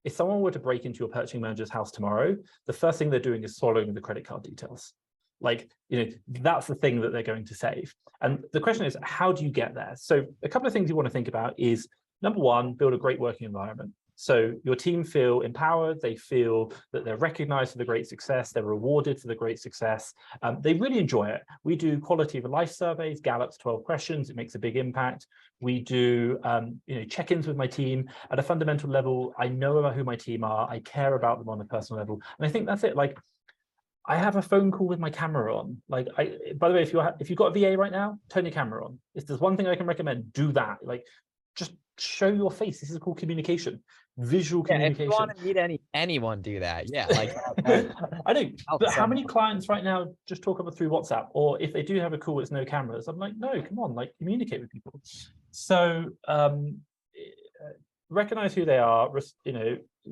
if someone were to break into your purchasing manager's house tomorrow, the first thing they're doing is swallowing the credit card details. That's the thing that they're going to save. And the question is, how do you get there? So a couple of things you want to think about is, number one, build a great working environment. So your team feel empowered, they feel that they're recognized for the great success, they're rewarded for the great success. They really enjoy it. We do quality of life surveys, Gallup's 12 questions, it makes a big impact. We do check-ins with my team. At a fundamental level, I know about who my team are, I care about them on a personal level. And I think that's it. Like, I have a phone call with my camera on. By the way, if you've got a VA right now, turn your camera on. If there's one thing I can recommend, do that. Just show your face. This is called communication, visual communication. If you want to meet anyone, do that. Yeah, I do. But how many clients right now just talk about through WhatsApp, or if they do have a call, it's no cameras? I'm like, no, come on, communicate with people. So recognize who they are.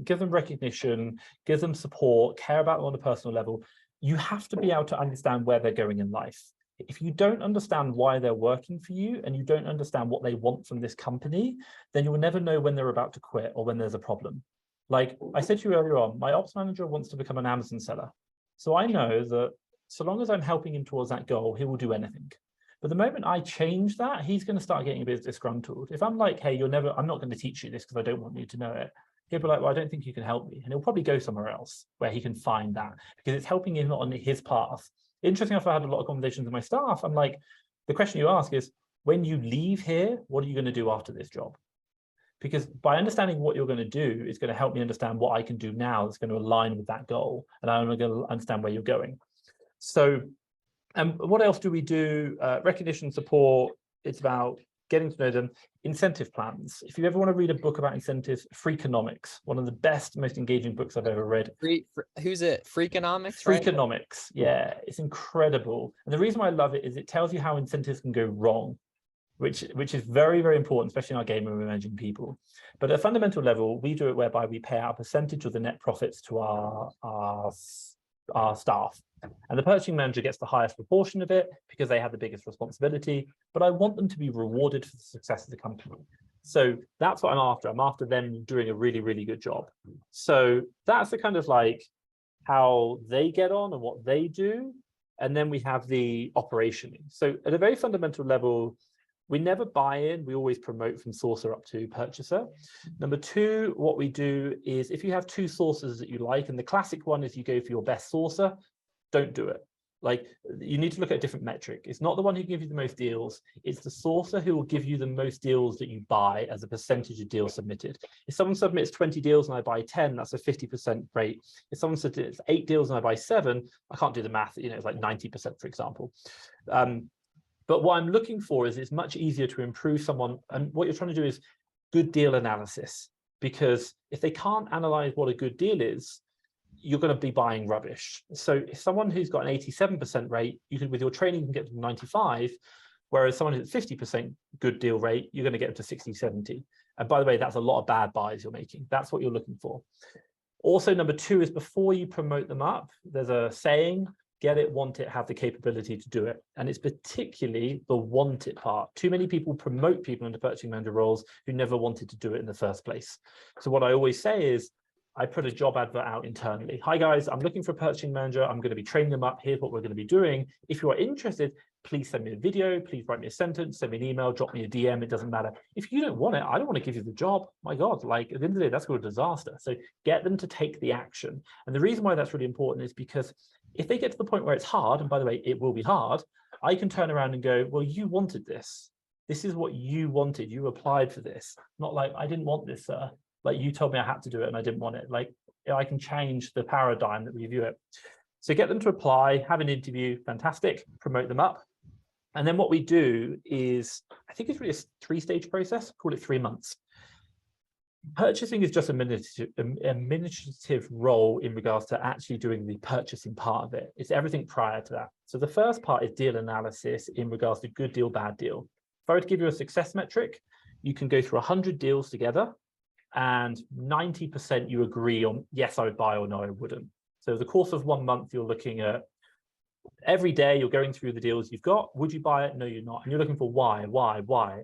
Give them recognition, give them support, care about them on a personal level. You have to be able to understand where they're going in life. If you don't understand why they're working for you and you don't understand what they want from this company, then you will never know when they're about to quit or when there's a problem. Like I said to you earlier on, my ops manager wants to become an Amazon seller. So I know that so long as I'm helping him towards that goal, he will do anything. But the moment I change that, he's going to start getting a bit disgruntled. If I'm like, hey, I'm not going to teach you this because I don't want you to know it. He'll be like, well, I don't think you can help me. And he'll probably go somewhere else where he can find that because it's helping him on his path. Interesting enough, I had a lot of conversations with my staff. I'm like, the question you ask is, when you leave here, what are you going to do after this job? Because by understanding what you're going to do, it's going to help me understand what I can do now that's going to align with that goal. And I'm going to understand where you're going. So, what else do we do? Recognition, support. It's about getting to know them. Incentive plans. If you ever want to read a book about incentives, Freakonomics, one of the best, most engaging books I've ever read. Who's it? Freakonomics? Freakonomics, right? Yeah, it's incredible. And the reason why I love it is it tells you how incentives can go wrong, which is very, very important, especially in our game when we're managing people. But at a fundamental level, we do it whereby we pay out a percentage of the net profits to our staff. And the purchasing manager gets the highest proportion of it because they have the biggest responsibility, but I want them to be rewarded for the success of the company. So that's what I'm after. I'm after them doing a really, really good job. So that's the kind of how they get on and what they do. And then we have the operation. So at a very fundamental level, we never buy in, we always promote from sourcer up to purchaser. Number two, what we do is if you have two sources that you like, and the classic one is you go for your best sourcer, don't do it. Like, you need to look at a different metric. It's not the one who can give you the most deals. It's the sourcer who will give you the most deals that you buy as a percentage of deals submitted. If someone submits 20 deals and I buy 10, that's a 50% rate. If someone submits 8 deals and I buy 7, I can't do the math, it's like 90%, for example. But what I'm looking for is it's much easier to improve someone. And what you're trying to do is good deal analysis, because if they can't analyze what a good deal is, you're going to be buying rubbish. So if someone who's got an 87% rate, you can, with your training, you can get to 95, whereas someone who's 50% good deal rate, you're going to get them to 60, 70. And by the way, that's a lot of bad buys you're making. That's what you're looking for. Also, number 2 is before you promote them up, there's a saying, get it, want it, have the capability to do it. And it's particularly the want it part. Too many people promote people into purchasing manager roles who never wanted to do it in the first place. So what I always say is, I put a job advert out internally. Hi guys, I'm looking for a purchasing manager. I'm going to be training them up. Here's what we're going to be doing. If you are interested, please send me a video. Please write me a sentence, send me an email, drop me a DM. It doesn't matter. If you don't want it, I don't want to give you the job. My God, like at the end of the day, that's a disaster. So get them to take the action. And the reason why that's really important is because if they get to the point where it's hard, and by the way, it will be hard, I can turn around and go, well, you wanted this. This is what you wanted. You applied for this. Not like, I didn't want this, sir. Like, you told me I had to do it and I didn't want it. Like, I can change the paradigm that we view it. So get them to apply, have an interview, fantastic, promote them up. And then what we do is, I think it's really a 3-stage process, call it 3 months. Purchasing is just an administrative role in regards to actually doing the purchasing part of it. It's everything prior to that. So the first part is deal analysis in regards to good deal, bad deal. If I were to give you a success metric, you can go through 100 deals together, and 90% you agree on, yes, I would buy, or no, I wouldn't. So the course of 1 month, you're looking at every day, you're going through the deals you've got. Would you buy it? No, you're not. And you're looking for why.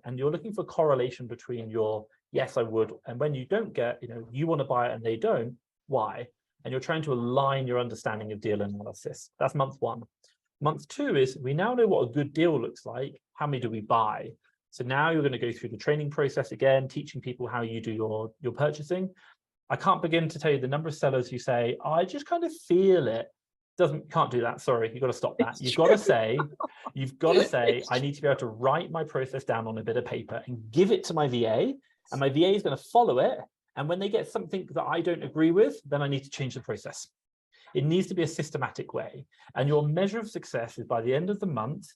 And you're looking for correlation between your, yes, I would. And when you don't get, you want to buy it and they don't, why? And you're trying to align your understanding of deal analysis. That's month 1. Month 2 is, we now know what a good deal looks like. How many do we buy? So now you're going to go through the training process again, teaching people how you do your purchasing. I can't begin to tell you the number of sellers who say, oh, I just kind of feel it. Can't do that. Sorry, you've got to stop that. You've got to say, I need to be able to write my process down on a bit of paper and give it to my VA, and my VA is going to follow it. And when they get something that I don't agree with, then I need to change the process. It needs to be a systematic way. And your measure of success is by the end of the month,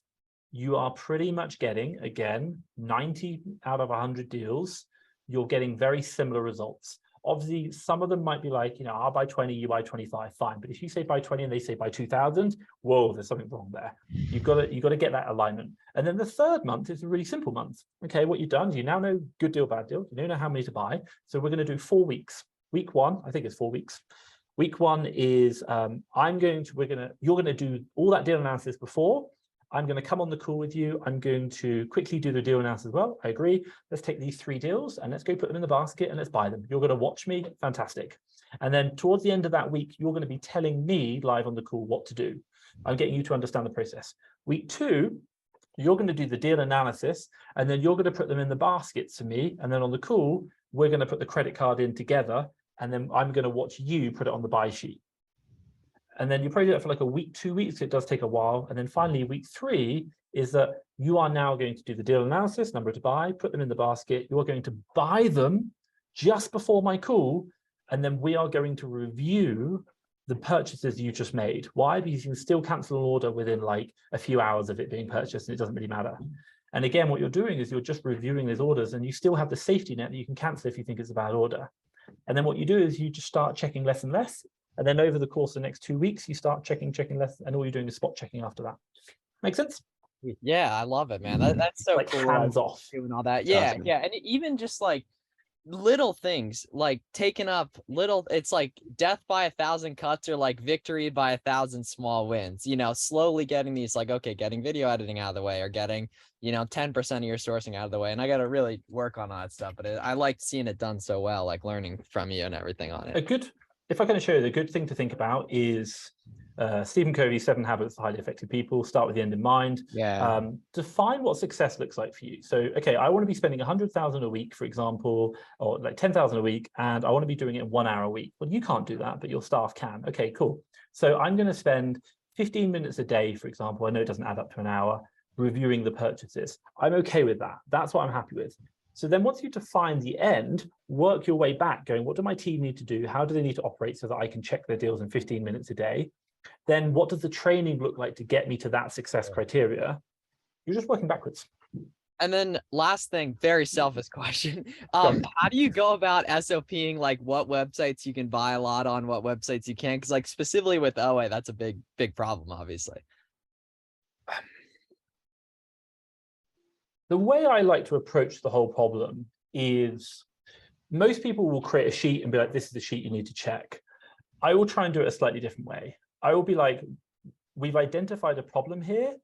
you are pretty much getting, again, 90 out of 100 deals, you're getting very similar results. Obviously, some of them might be like, I'll buy 20, you buy 25, fine. But if you say buy 20 and they say buy 2,000, whoa, there's something wrong there. You've got to get that alignment. And then the third month is a really simple month. Okay, what you've done, you now know good deal, bad deal. You now know how many to buy. So we're going to do 4 weeks. Week 1, I think it's 4 weeks. Week 1 is you're going to do all that deal analysis before. I'm going to come on the call with you. I'm going to quickly do the deal analysis as well. I agree. Let's take these 3 deals and let's go put them in the basket and let's buy them. You're going to watch me. Fantastic. And then towards the end of that week, you're going to be telling me live on the call what to do. I'm getting you to understand the process. Week 2, you're going to do the deal analysis, and then you're going to put them in the basket to me. And then on the call, we're going to put the credit card in together. And then I'm going to watch you put it on the buy sheet. And then you probably do that for like a week, 2 weeks. It does take a while. And then finally, week 3 is that you are now going to do the deal analysis, number to buy, put them in the basket. You are going to buy them just before my call. And then we are going to review the purchases you just made. Why? Because you can still cancel an order within like a few hours of it being purchased, and it doesn't really matter. And again, what you're doing is you're just reviewing those orders, and you still have the safety net that you can cancel if you think it's a bad order. And then what you do is you just start checking less and less. And then over the course of the next 2 weeks, you start checking less, and all you're doing is spot checking after that. Make sense? Yeah, I love it, man. That's so like cool. Hands off. Doing all that. Yeah, Awesome. yeah. And even just like little things, like taking up little, it's like death by 1,000 cuts, or like victory by 1,000 small wins, slowly getting these, like, okay, getting video editing out of the way, or getting, 10% of your sourcing out of the way. And I got to really work on all that stuff, but I like seeing it done so well, like learning from you and everything on it. If I can show you, the good thing to think about is Stephen Covey's 7 Habits of Highly Effective People. Start with the end in mind. Yeah. Define what success looks like for you. So, okay, I want to be spending 100,000 a week, for example, or like 10,000 a week, and I want to be doing it in 1 hour a week. Well, you can't do that, but your staff can. Okay, cool. So I'm going to spend 15 minutes a day, for example, I know it doesn't add up to an hour, reviewing the purchases. I'm okay with that. That's what I'm happy with. So then once you define the end, work your way back going, what do my team need to do? How do they need to operate so that I can check their deals in 15 minutes a day? Then what does the training look like to get me to that success criteria? You're just working backwards. And then last thing, very selfish question. How do you go about SOPing like what websites you can buy a lot on, what websites you can't? Because like specifically with OA, that's a big problem, obviously. The way I like to approach the whole problem is most people will create a sheet and be like, this is the sheet you need to check. I will try and do it a slightly different way. I will be like, we've identified a problem here.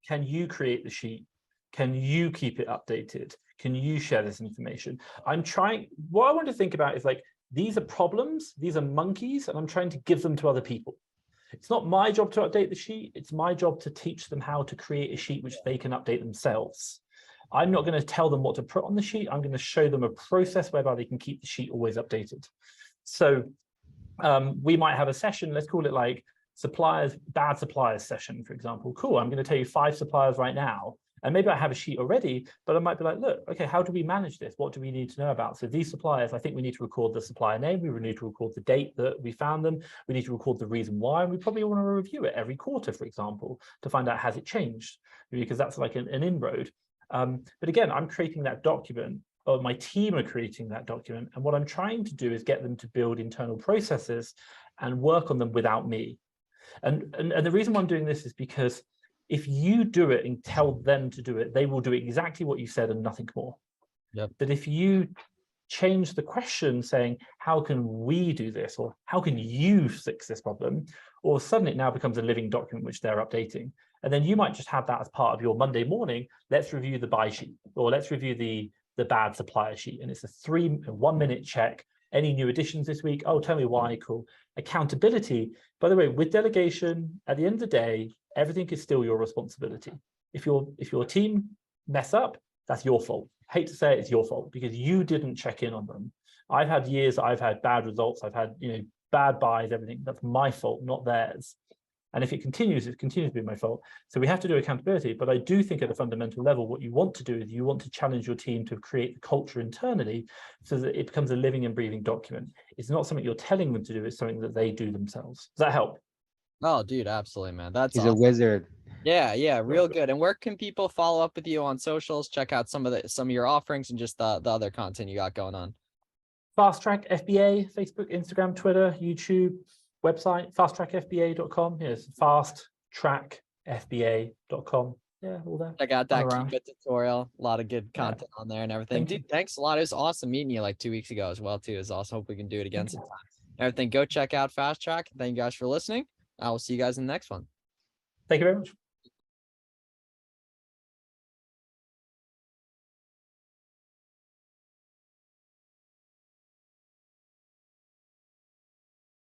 Can you create the sheet? Can you keep it updated? Can you share this information? What I want to think about is like, these are problems, these are monkeys, and I'm trying to give them to other people. It's not my job to update the sheet. It's my job to teach them how to create a sheet which they can update themselves. I'm not going to tell them what to put on the sheet. I'm going to show them a process whereby they can keep the sheet always updated. So we might have a session, let's call it like bad suppliers session, for example. Cool, I'm going to tell you 5 suppliers right now. And maybe I have a sheet already, but I might be like, look, okay, how do we manage this? What do we need to know about? So these suppliers, I think we need to record the supplier name. We need to record the date that we found them. We need to record the reason why. And we probably want to review it every quarter, for example, to find out, has it changed? Because that's like an inroad. But again, I'm creating that document, or my team are creating that document. And what I'm trying to do is get them to build internal processes and work on them without me. And the reason why I'm doing this is because if you do it and tell them to do it, they will do exactly what you said and nothing more. Yep. But if you change the question saying, how can we do this? Or how can you fix this problem? All of a sudden it now becomes a living document which they're updating. And then you might just have that as part of your Monday morning. Let's review the buy sheet, or let's review the bad supplier sheet. And it's a 1-minute check. Any new additions this week? Oh, tell me why. Cool. Accountability. By the way, with delegation, at the end of the day, everything is still your responsibility. If your team mess up, that's your fault. I hate to say it, it's your fault because you didn't check in on them. I've had years, I've had bad results, I've had bad buys, everything. That's my fault, not theirs. And if it continues to be my fault. So we have to do accountability. But I do think at a fundamental level, what you want to do is you want to challenge your team to create the culture internally so that it becomes a living and breathing document. It's not something you're telling them to do, it's something that they do themselves. Does that help? Oh, dude, absolutely, man. That's He's awesome. a wizard. Yeah, real good. And where can people follow up with you on socials? Check out some of your offerings and just the other content you got going on. FastTrackFBA, Facebook, Instagram, Twitter, YouTube, website, fasttrackfba.com. Yes, fasttrackfba.com. Yeah, all that. Check out that around. Keep It tutorial. A lot of good content on there and everything. Dude, thanks a lot. It was awesome meeting you like 2 weeks ago as well, too. It was awesome. Hope we can do it again sometime. Everything, go check out Fast Track. Thank you guys for listening. I will see you guys in the next one. Thank you very much.